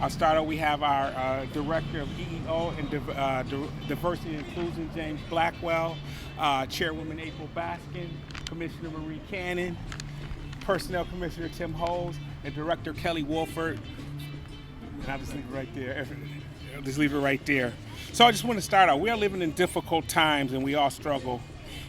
I'll start out, we have our Director of EEO and Diversity and Inclusion, James Blackwell, Chairwoman April Baskin, Commissioner Marie Cannon, Personnel Commissioner Tim Holes, and Director Kelly Wolford. And I'll just leave it right there. I'll just leave it right there. So I just want to start out. We are living in difficult times and we all struggle.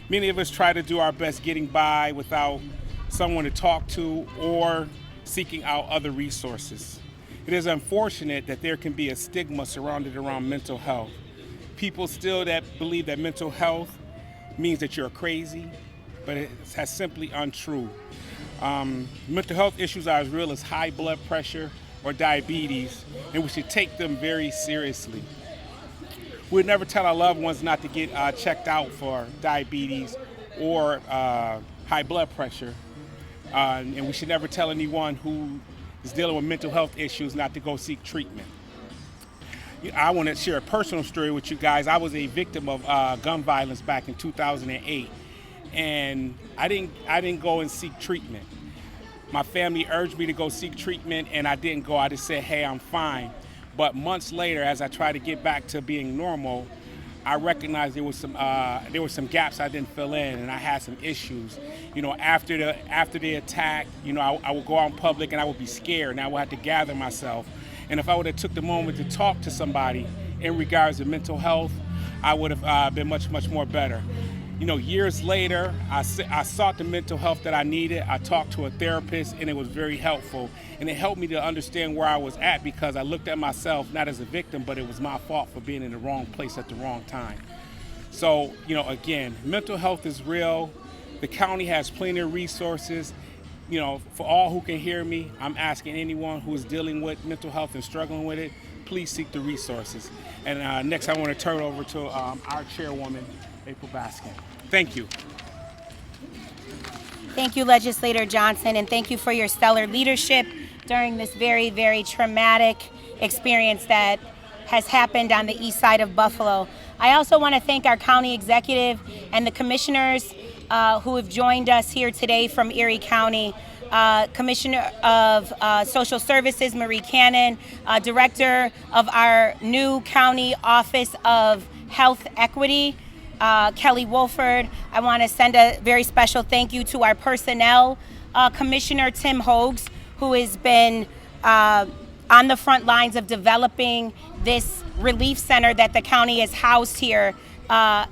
Many of us try to do our best getting by without someone to talk to or seeking out other resources. It is unfortunate that there can be a stigma surrounded around mental health. People still that believe that mental health means that you're crazy, but that's simply untrue. Mental health issues are as real as high blood pressure or diabetes, and we should take them very seriously. We'd never tell our loved ones not to get checked out for diabetes or high blood pressure, and we should never tell anyone who is dealing with mental health issues not to go seek treatment. I want to share a personal story with you guys. I was a victim of gun violence back in 2008, and I didn't go and seek treatment. My family urged me to go seek treatment, and I didn't go. I just said, hey, I'm fine. But months later, as I tried to get back to being normal, I recognized there was some gaps I didn't fill in, and I had some issues. You know, after the attack, you know, I would go out in public and I would be scared, and I would have to gather myself. And if I would have took the moment to talk to somebody in regards to mental health, I would have been much more better. You know, years later, I sought the mental health that I needed. I talked to a therapist, and it was very helpful. And it helped me to understand where I was at, because I looked at myself not as a victim, but it was my fault for being in the wrong place at the wrong time. So, you know, again, mental health is real. The county has plenty of resources. You know, for all who can hear me, I'm asking anyone who is dealing with mental health and struggling with it, please seek the resources. And next, I want to turn it over to our chairwoman, April Baskin. Thank you. Thank you, Legislator Johnson, and thank you for your stellar leadership during this very traumatic experience that has happened on the east side of Buffalo. I also want to thank our county executive and the commissioners who have joined us here today from Erie County. Commissioner of Social Services, Marie Cannon, Director of our new County Office of Health Equity, Kelly Wolford. I want to send a very special thank you to our Personnel Commissioner, Tim Hogues, who has been on the front lines of developing this relief center that the county has housed here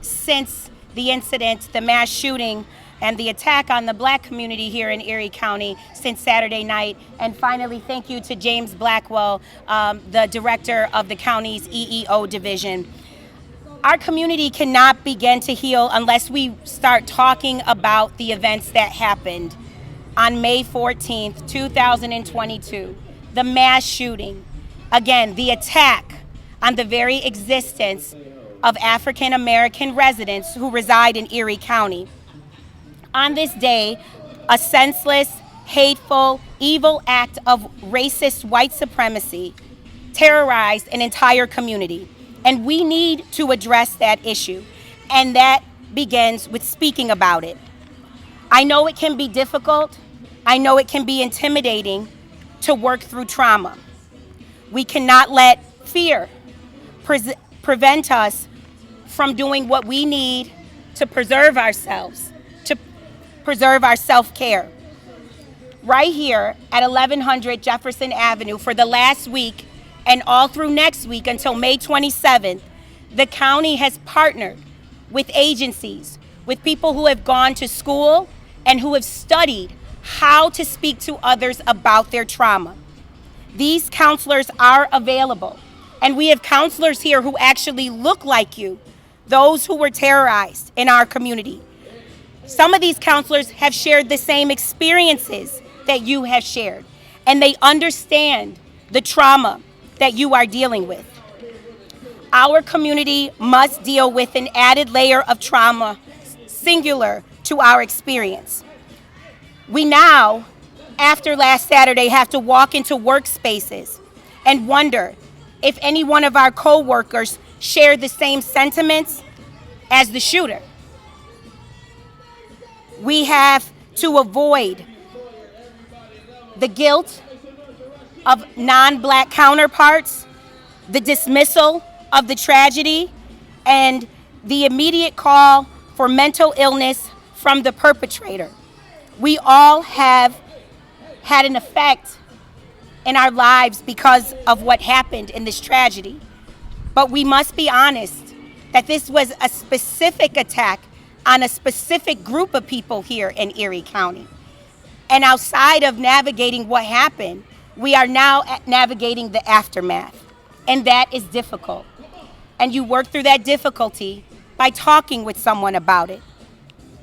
since the incident, the mass shooting, and the attack on the Black community here in Erie County since Saturday night. And finally, thank you to James Blackwell, the director of the county's EEO division. Our community cannot begin to heal unless we start talking about the events that happened on May 14th, 2022, the mass shooting. Again, the attack on the very existence of African American residents who reside in Erie County. On this day, a senseless, hateful, evil act of racist white supremacy terrorized an entire community. And we need to address that issue. And that begins with speaking about it. I know it can be difficult. I know it can be intimidating to work through trauma. We cannot let fear prevent us from doing what we need to preserve ourselves, to preserve our self-care. Right here at 1100 Jefferson Avenue for the last week and all through next week until May 27th, the county has partnered with agencies, with people who have gone to school and who have studied how to speak to others about their trauma. These counselors are available, and we have counselors here who actually look like you, those who were terrorized in our community. Some of these counselors have shared the same experiences that you have shared, and they understand the trauma that you are dealing with. Our community must deal with an added layer of trauma singular to our experience. We now, after last Saturday, have to walk into workspaces and wonder if any one of our co-workers share the same sentiments as the shooter. We have to avoid the guilt of non-black counterparts, the dismissal of the tragedy, and the immediate call for mental illness from the perpetrator. We all have had an effect in our lives because of what happened in this tragedy. But we must be honest that this was a specific attack on a specific group of people here in Erie County. And outside of navigating what happened, we are now navigating the aftermath. And that is difficult. And you work through that difficulty by talking with someone about it.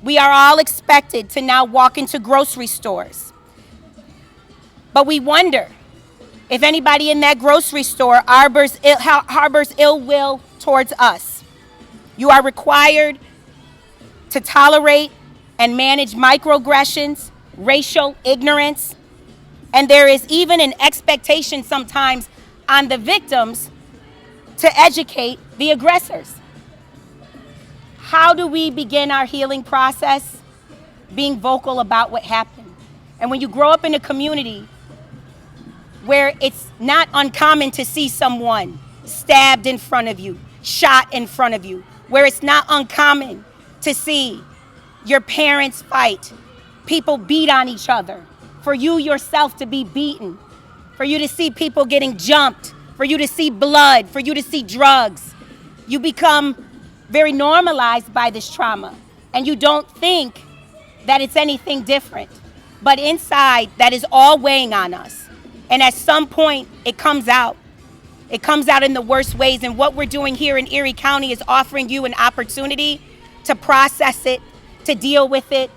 We are all expected to now walk into grocery stores. But we wonder if anybody in that grocery store harbors ill will towards us. You are required to tolerate and manage microaggressions, racial ignorance, and there is even an expectation sometimes on the victims to educate the aggressors. How do we begin our healing process? Being vocal about what happened. And when you grow up in a community where it's not uncommon to see someone stabbed in front of you, shot in front of you, where it's not uncommon to see your parents fight, people beat on each other, for you yourself to be beaten, for you to see people getting jumped, for you to see blood, for you to see drugs. You become very normalized by this trauma, and you don't think that it's anything different. But inside, that is all weighing on us. And at some point, it comes out. It comes out in the worst ways. And what we're doing here in Erie County is offering you an opportunity to process it, to deal with it,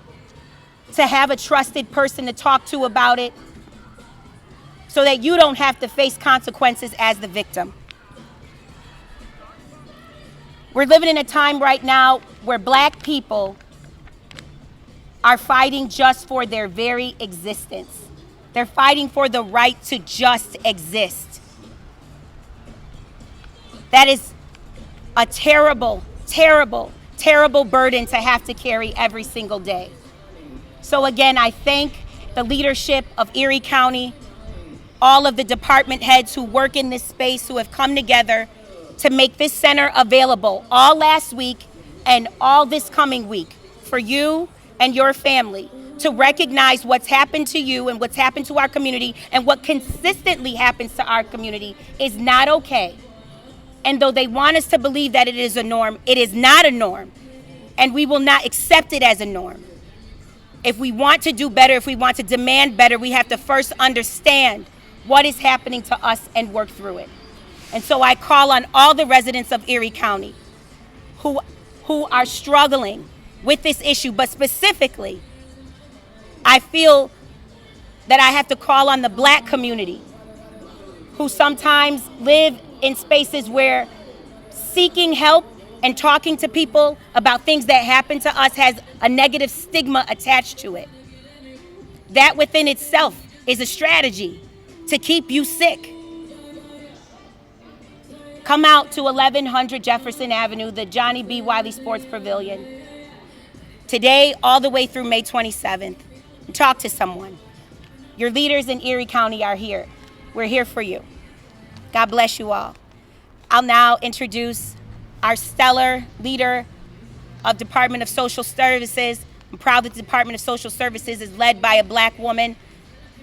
to have a trusted person to talk to about it, so that you don't have to face consequences as the victim. We're living in a time right now where black people are fighting just for their very existence. They're fighting for the right to just exist. That is a terrible, terrible, terrible burden to have to carry every single day. So again, I thank the leadership of Erie County, all of the department heads who work in this space, who have come together to make this center available all last week and all this coming week for you and your family to recognize what's happened to you and what's happened to our community, and what consistently happens to our community is not okay. And though they want us to believe that it is a norm, it is not a norm, and we will not accept it as a norm. If we want to do better, if we want to demand better, we have to first understand what is happening to us and work through it. And so I call on all the residents of Erie County who are struggling with this issue, but specifically, I feel that I have to call on the black community who sometimes live in spaces where seeking help and talking to people about things that happen to us has a negative stigma attached to it. That within itself is a strategy to keep you sick. Come out to 1100 Jefferson Avenue, the Johnnie B. Wiley Sports Pavilion, today all the way through May 27th. And talk to someone. Your leaders in Erie County are here. We're here for you. God bless you all. I'll now introduce our stellar leader of Department of Social Services. I'm proud that the Department of Social Services is led by a black woman.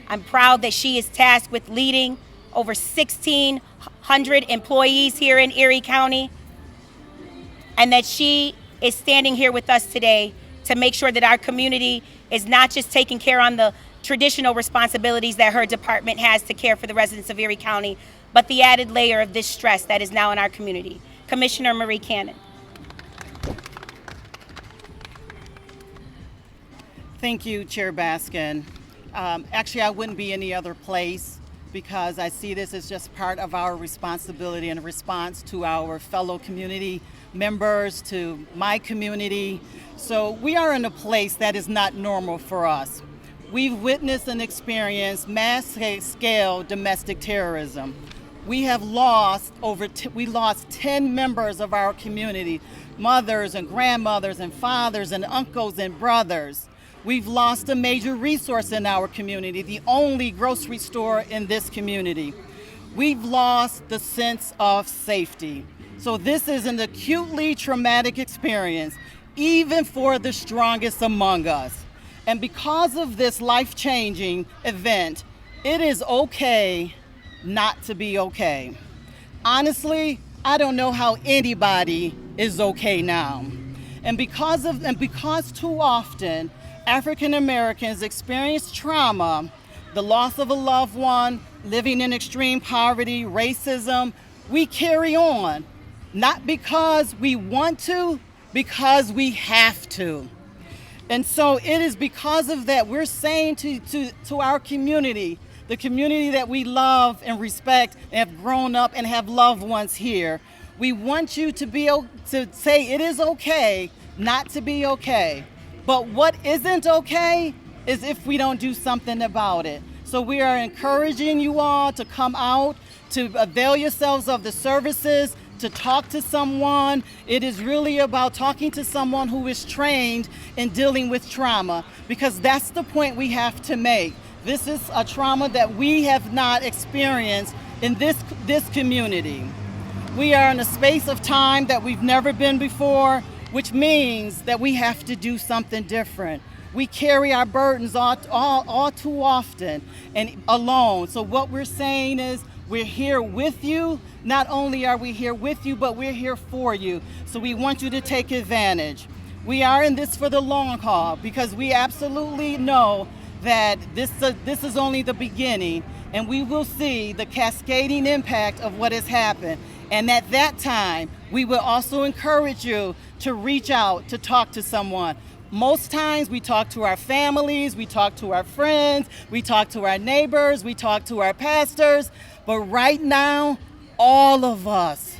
I'm proud that she is tasked with leading over 1,600 employees here in Erie County, and that she is standing here with us today to make sure that our community is not just taking care on the traditional responsibilities that her department has to care for the residents of Erie County, but the added layer of this stress that is now in our community. Commissioner Marie Cannon. Thank you, Chair Baskin. Actually, I wouldn't be any other place, because I see this as just part of our responsibility and a response to our fellow community members, to my community. So we are in a place that is not normal for us. We've witnessed and experienced mass-scale domestic terrorism. We have lost we lost 10 members of our community, mothers and grandmothers and fathers and uncles and brothers. We've lost a major resource in our community, the only grocery store in this community. We've lost the sense of safety. So this is an acutely traumatic experience, even for the strongest among us. And because of this life-changing event, it is okay not to be okay. Honestly, I don't know how anybody is okay now. And because too often African Americans experience trauma, the loss of a loved one, living in extreme poverty, racism, we carry on, not because we want to, because we have to. And so it is because of that we're saying to our community, the community that we love and respect and have grown up and have loved ones here, we want you to say it is okay not to be okay. But what isn't okay is if we don't do something about it. So we are encouraging you all to come out, to avail yourselves of the services, to talk to someone. It is really about talking to someone who is trained in dealing with trauma, because that's the point we have to make. This is a trauma that we have not experienced in this community. We are in a space of time that we've never been before, which means that we have to do something different. We carry our burdens all too often and alone. So what we're saying is we're here with you. Not only are we here with you, but we're here for you. So we want you to take advantage. We are in this for the long haul because we absolutely know that this is only the beginning, and we will see the cascading impact of what has happened. And at that time, we will also encourage you to reach out, to talk to someone. Most times we talk to our families, we talk to our friends, we talk to our neighbors, we talk to our pastors. But right now, all of us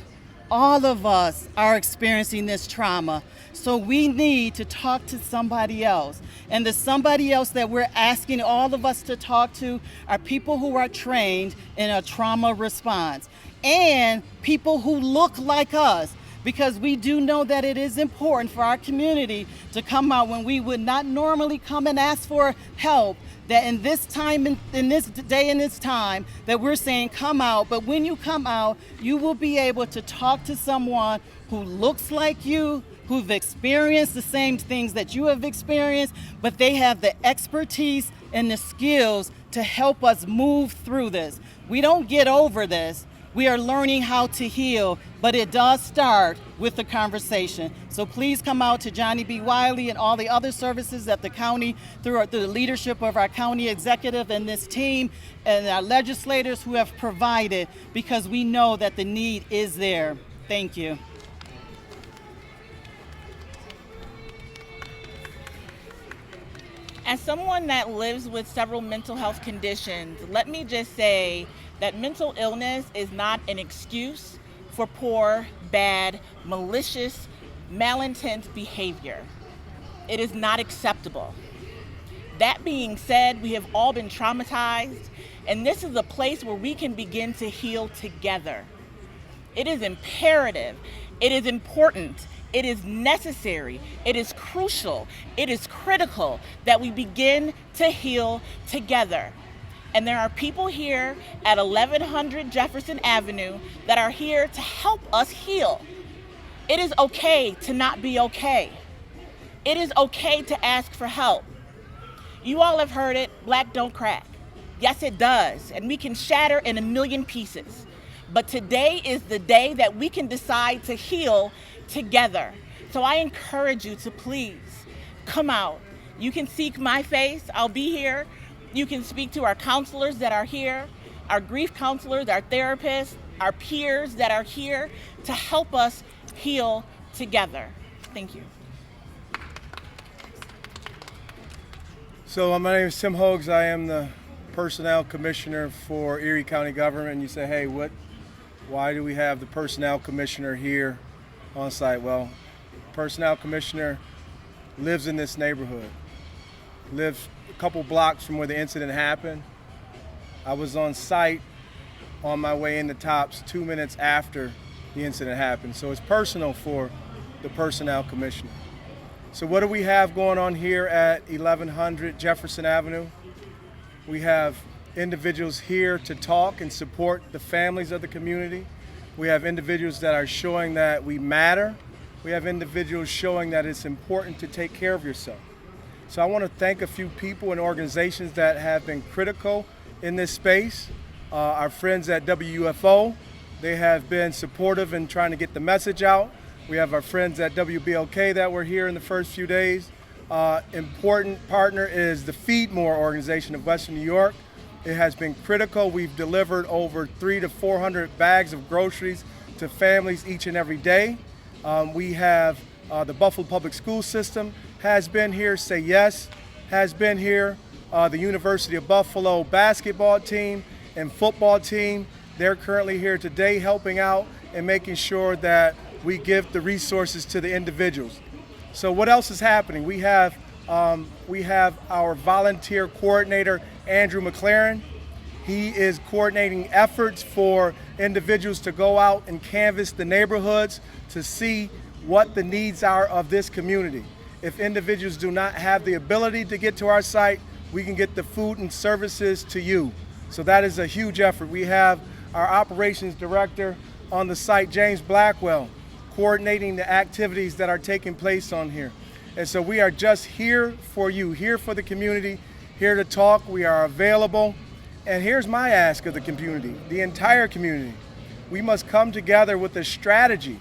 are experiencing this trauma. So we need to talk to somebody else. And the somebody else that we're asking all of us to talk to are people who are trained in a trauma response and people who look like us, because we do know that it is important for our community to come out when we would not normally come and ask for help. That in this time, in this day and this time, that we're saying come out, but when you come out, you will be able to talk to someone who looks like you, who've experienced the same things that you have experienced, but they have the expertise and the skills to help us move through this. We don't get over this. We are learning how to heal, but it does start with the conversation. So please come out to Johnnie B. Wiley and all the other services that the county, through the leadership of our county executive and this team and our legislators who have provided, because we know that the need is there. Thank you. As someone that lives with several mental health conditions, let me just say that mental illness is not an excuse for poor, bad, malicious, malintent behavior. It is not acceptable. That being said, we have all been traumatized, and this is a place where we can begin to heal together. It is imperative, it is important, it is necessary, it is crucial, it is critical that we begin to heal together. And there are people here at 1100 Jefferson Avenue that are here to help us heal. It is okay to not be okay. It is okay to ask for help. You all have heard it, black don't crack. Yes, it does, and we can shatter in a million pieces. But today is the day that we can decide to heal together. So I encourage you to please come out. You can seek my face, I'll be here. You can speak to our counselors that are here, our grief counselors, our therapists, our peers that are here to help us heal together. Thank you. So my name is Tim Hogues. I am the Personnel Commissioner for Erie County Government. And you say, hey, why do we have the Personnel Commissioner here on site? Well, Personnel Commissioner lives in this neighborhood, lives a couple blocks from where the incident happened. I was on site on my way into Tops 2 minutes after the incident happened. So it's personal for the Personnel Commissioner. So what do we have going on here at 1100 Jefferson Avenue? We have individuals here to talk and support the families of the community. We have individuals that are showing that we matter. We have individuals showing that it's important to take care of yourself. So I want to thank a few people and organizations that have been critical in this space. Our friends at WUFO, they have been supportive in trying to get the message out. We have our friends at WBLK that were here in the first few days. Important partner is the Feed More organization of Western New York. It has been critical. We've delivered over 300 to 400 bags of groceries to families each and every day. We have the Buffalo Public School System has been here. Say Yes has been here. The University of Buffalo basketball team and football team, they're currently here today helping out and making sure that we give the resources to the individuals. So what else is happening? We have our volunteer coordinator, Andrew Mclaren. He is coordinating efforts for individuals to go out and canvass the neighborhoods to see what the needs are of this community. If individuals do not have the ability to get to our site, we can get the food and services to you. So that is a huge effort. We have our operations director on the site, James Blackwell, coordinating the activities that are taking place on here. And so we are just here for you, here for the community, here to talk. We are available. And here's my ask of the community, the entire community. We must come together with a strategy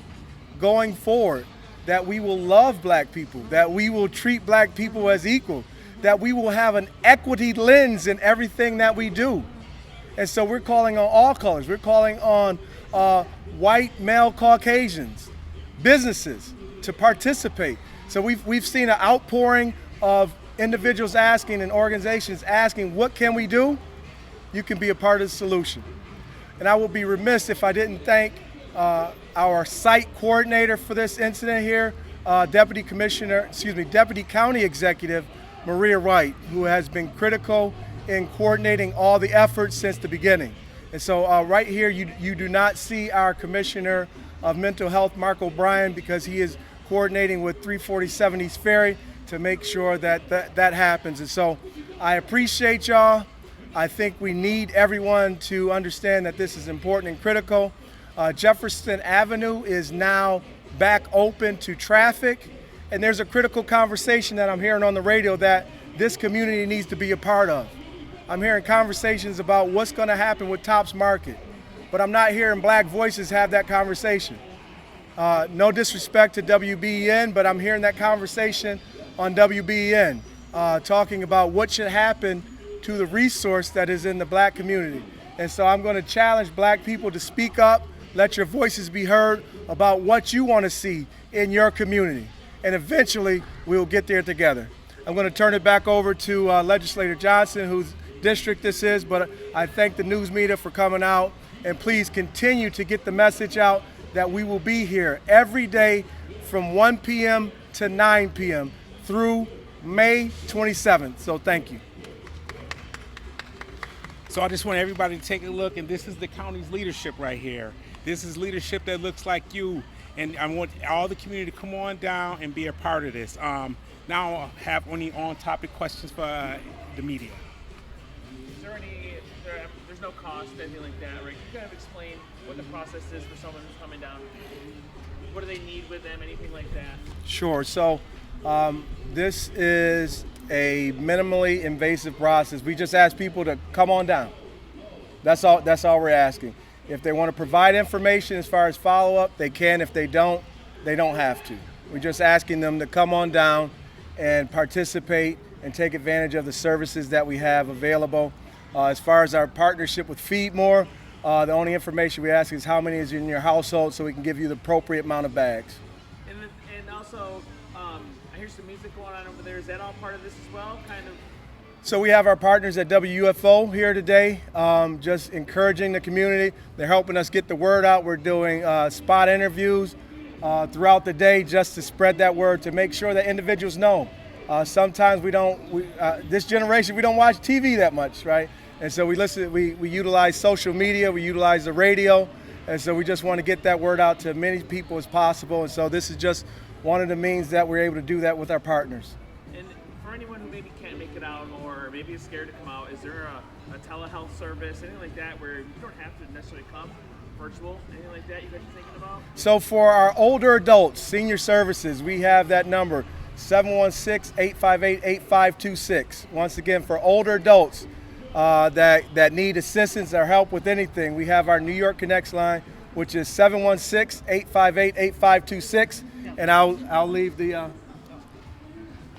going forward that we will love black people, that we will treat black people as equal, that we will have an equity lens in everything that we do. And so we're calling on all colors. We're calling on white male Caucasians, businesses to participate. So we've seen an outpouring of individuals asking and organizations asking, what can we do? You can be a part of the solution. And I would be remiss if I didn't thank our site coordinator for this incident here, Deputy County Executive Maria Wright, who has been critical in coordinating all the efforts since the beginning. And so right here, you do not see our Commissioner of Mental Health, Mark O'Brien, because he is coordinating with 347 East Ferry to make sure that that happens. And so I appreciate y'all. I think we need everyone to understand that this is important and critical. Jefferson Avenue is now back open to traffic, and there's a critical conversation that I'm hearing on the radio that this community needs to be a part of. I'm hearing conversations about what's going to happen with Tops Market, but I'm not hearing black voices have that conversation. No disrespect to WBEN, but I'm hearing that conversation on WBEN, talking about what should happen to the resource that is in the black community. And so I'm going to challenge black people to speak up, let your voices be heard about what you want to see in your community. And eventually we'll get there together. I'm going to turn it back over to Legislator Johnson, whose district this is, but I thank the news media for coming out, and please continue to get the message out that we will be here every day from 1 p.m. to 9 p.m. through May 27th. So thank you. So I just want everybody to take a look, and this is the county's leadership right here. This is leadership that looks like you, and I want all the community to come on down and be a part of this. Now I'll have any on-topic questions for the media. Is there there's no cost, anything like that, right? Can you kind of explain what the process is for someone who's coming down? What do they need with them, anything like that? Sure. So this is a minimally invasive process. We just ask people to come on down. That's all we're asking. If they want to provide information as far as follow-up, they can. If they don't have to. We're just asking them to come on down and participate and take advantage of the services that we have available. As far as our partnership with Feed More, the only information we ask is how many is in your household so we can give you the appropriate amount of bags. And also, I hear some music going on over there. Is that all part of this as well? Kind of. So we have our partners at WUFO here today, just encouraging the community. They're helping us get the word out. We're doing spot interviews throughout the day just to spread that word, to make sure that individuals know. Sometimes this generation, we don't watch TV that much, right? And so we utilize social media, we utilize the radio, and so we just want to get that word out to as many people as possible. And so this is just one of the means that we're able to do that with our partners. And for anyone who maybe can't make it out or maybe is scared to come out, is there a telehealth service, anything like that, where you don't have to necessarily come? Virtual, anything like that you guys are thinking about? So for our older adults, senior services, we have that number, 716-858-8526. Once again, for older adults that need assistance or help with anything, we have our New York Connects line, which is 716-858-8526. And I'll leave the...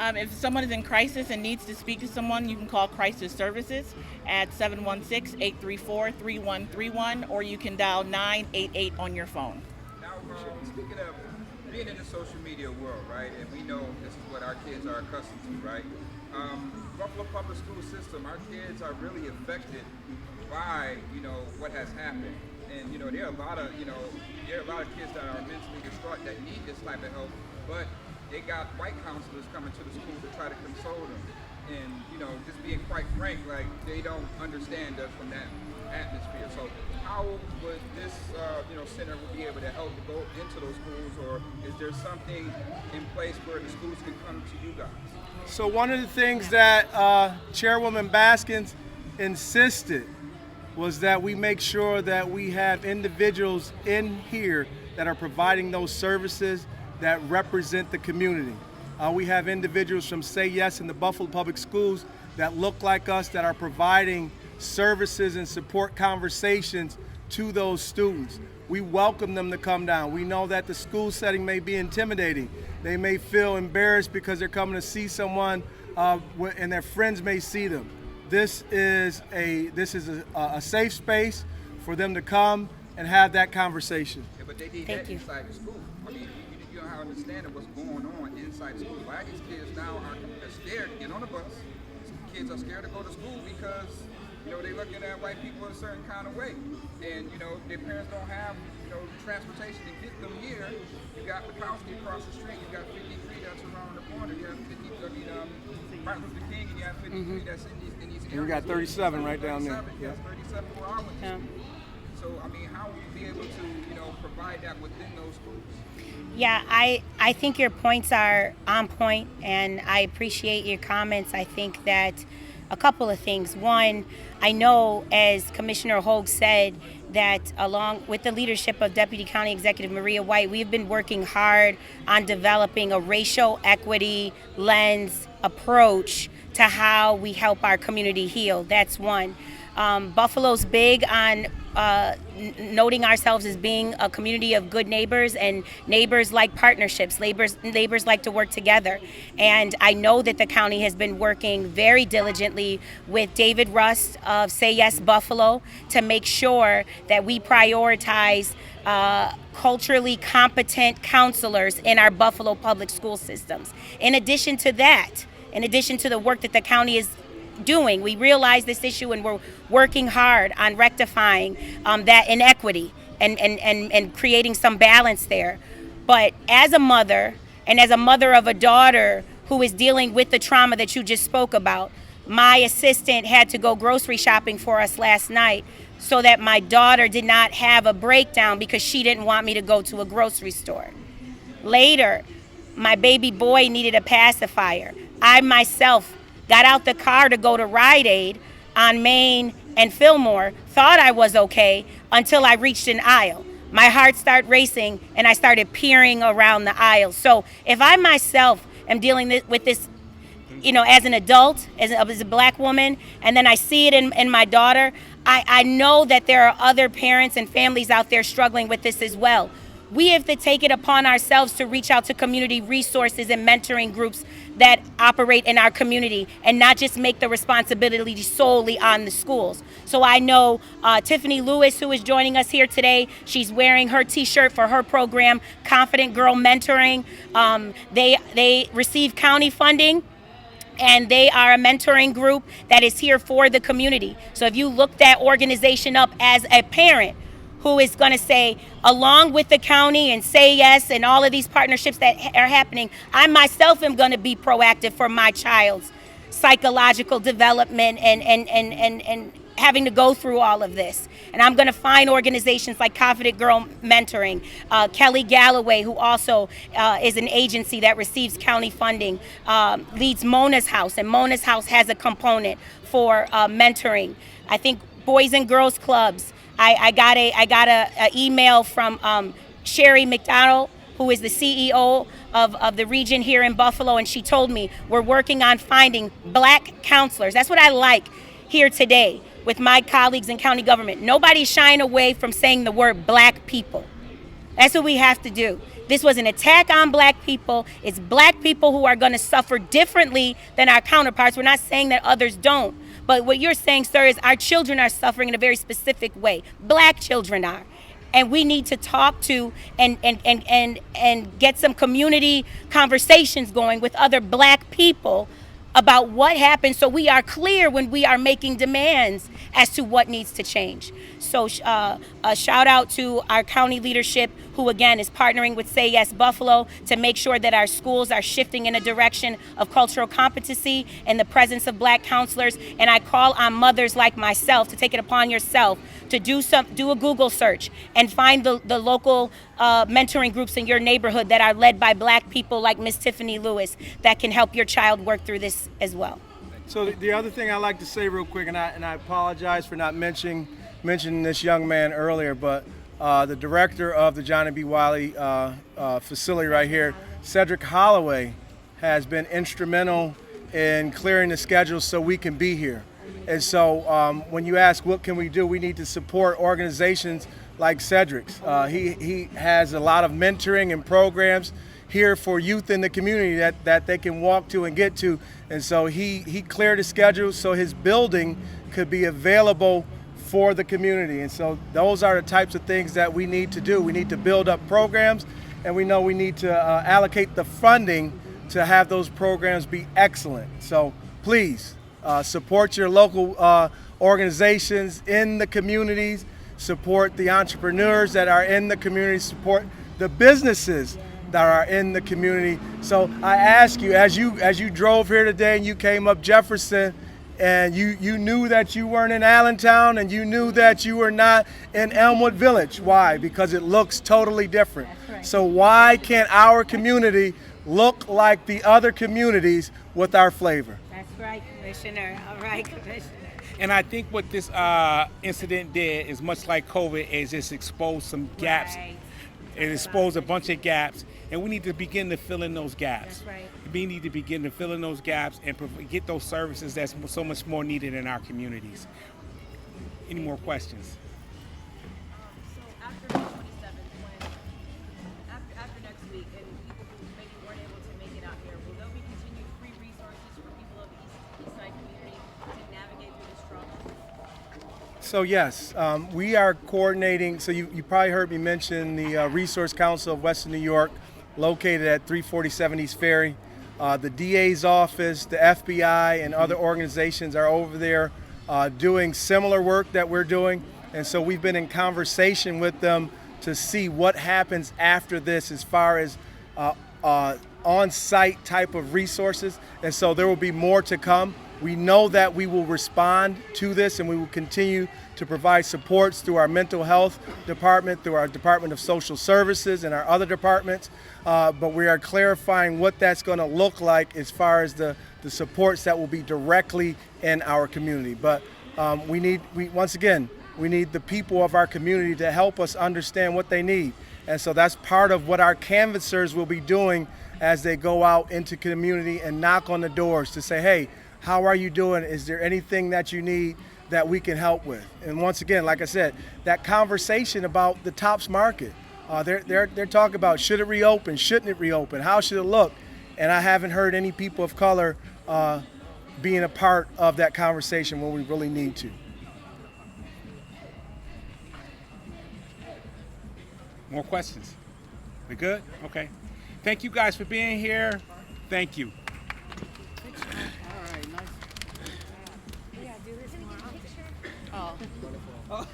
If someone is in crisis and needs to speak to someone, you can call Crisis Services at 716-834-3131, or you can dial 988 on your phone. Now, speaking of being in the social media world, right, and we know this is what our kids are accustomed to, right? Buffalo Public School System, our kids are really affected by, what has happened. And, there are a lot of kids that are mentally distraught that need this type of help, but they got white counselors coming to the school to try to console them. And, just being quite frank, like, they don't understand us from that atmosphere. So how would this, center would be able to help to go into those schools, or is there something in place where the schools can come to you guys? So one of the things that Chairwoman Baskins insisted was that we make sure that we have individuals in here that are providing those services that represent the community. We have individuals from Say Yes in the Buffalo Public Schools that look like us, that are providing services and support conversations to those students. We welcome them to come down. We know that the school setting may be intimidating. They may feel embarrassed because they're coming to see someone and their friends may see them. This is a safe space for them to come and have that conversation. Yeah, but they need that inside the school. I mean, you don't have understanding what's going on inside the school. Why these kids now are scared to get on the bus. Kids are scared to go to school because, they're looking at white people in a certain kind of way. And, their parents don't have, transportation to get them here. You got Bukowski across the street. You got 53 that's around the corner. You have 50, Martin Luther King, and you have 53 that's in these areas. We got 37 right down there. Yes, 37 where I went to school. So, I mean, how would you be able to, provide that within those schools? Yeah, I think your points are on point, and I appreciate your comments. I think that a couple of things. One, I know, as Commissioner Hogue said, that along with the leadership of Deputy County Executive Maria White, we've been working hard on developing a racial equity lens approach to how we help our community heal. That's one. Buffalo's big on noting ourselves as being a community of good neighbors, and neighbors like partnerships. Neighbors like to work together. And I know that the county has been working very diligently with David Rust of Say Yes Buffalo to make sure that we prioritize culturally competent counselors in our Buffalo public school systems. In addition to that, in addition to the work that the county is doing, we realize this issue, and we're working hard on rectifying that inequity and creating some balance there. But as a mother, and as a mother of a daughter who is dealing with the trauma that you just spoke about, my assistant had to go grocery shopping for us last night so that my daughter did not have a breakdown because she didn't want me to go to a grocery store. Later, my baby boy needed a pacifier. I myself got out the car to go to Rite Aid on Main and Fillmore, thought I was okay until I reached an aisle. My heart started racing and I started peering around the aisle. So if I myself am dealing with this, as an adult, as a black woman, and then I see it in my daughter, I know that there are other parents and families out there struggling with this as well. We have to take it upon ourselves to reach out to community resources and mentoring groups that operate in our community, and not just make the responsibility solely on the schools. So I know Tiffany Lewis, who is joining us here today, she's wearing her t-shirt for her program, Confident Girl Mentoring. They receive county funding, and they are a mentoring group that is here for the community. So if you look that organization up as a parent who is going to say, along with the county and Say Yes and all of these partnerships that are happening, I myself am going to be proactive for my child's psychological development and having to go through all of this. And I'm going to find organizations like Confident Girl Mentoring, Kelly Galloway, who also is an agency that receives county funding, leads Mona's House, and Mona's House has a component for mentoring. I think Boys and Girls Clubs. I got a email from Sherry McDonald, who is the CEO of the region here in Buffalo, and she told me we're working on finding black counselors. That's what I like here today with my colleagues in county government. Nobody's shying away from saying the word black people. That's what we have to do. This was an attack on black people. It's black people who are going to suffer differently than our counterparts. We're not saying that others don't. But what you're saying, sir, is our children are suffering in a very specific way. Black children are. And we need to talk to and get some community conversations going with other black people about what happened, so we are clear when we are making demands as to what needs to change. So a shout out to our county leadership, who again is partnering with Say Yes Buffalo to make sure that our schools are shifting in a direction of cultural competency and the presence of black counselors. And I call on mothers like myself to take it upon yourself to do a Google search and find the local mentoring groups in your neighborhood that are led by black people like Miss Tiffany Lewis that can help your child work through this as well. So the other thing I like to say real quick, and I apologize for not mentioning this young man earlier, but the director of the Johnnie B. Wiley facility right here, Cedric Holloway, has been instrumental in clearing the schedule so we can be here. And so when you ask what can we do, we need to support organizations like Cedric's. He has a lot of mentoring and programs here for youth in the community that they can walk to and get to. And so he cleared the schedule so his building could be available for the community. And so those are the types of things that we need to do. We need to build up programs, and we know we need to allocate the funding to have those programs be excellent. So please support your local organizations in the communities, support the entrepreneurs that are in the community, support the businesses that are in the community. So I ask you, as you drove here today and you came up Jefferson, and you knew that you weren't in Allentown, and you knew that you were not in Elmwood Village. Why? Because it looks totally different. Right. So why can't our community look like the other communities with our flavor? That's right, Commissioner. All right, Commissioner. And I think what this incident did is much like COVID, is just expose some gaps. Right. It exposed a bunch of gaps, and we need to begin to fill in those gaps. That's right. We need to begin to fill in those gaps and get those services that's so much more needed in our communities. Any more questions? So after May 27th, after next week, and people who maybe weren't able to make it out here, will there be continued free resources for people of the East Side community to navigate through this struggle? So yes, we are coordinating. So you probably heard me mention the Resource Council of Western New York, located at 347 East Ferry. The DA's office, the FBI, and other organizations are over there doing similar work that we're doing. And so we've been in conversation with them to see what happens after this as far as on-site type of resources. And so there will be more to come. We know that we will respond to this, and we will continue to provide supports through our mental health department, through our Department of Social Services, and our other departments. But we are clarifying what that's going to look like as far as the supports that will be directly in our community. But we need the people of our community to help us understand what they need. And so that's part of what our canvassers will be doing as they go out into community and knock on the doors to say, hey, how are you doing? Is there anything that you need that we can help with? And once again, like I said, that conversation about the Tops market, they're talking about, should it reopen? Shouldn't it reopen? How should it look? And I haven't heard any people of color being a part of that conversation when we really need to. More questions? We good? Okay. Thank you guys for being here. Thank you. Oh.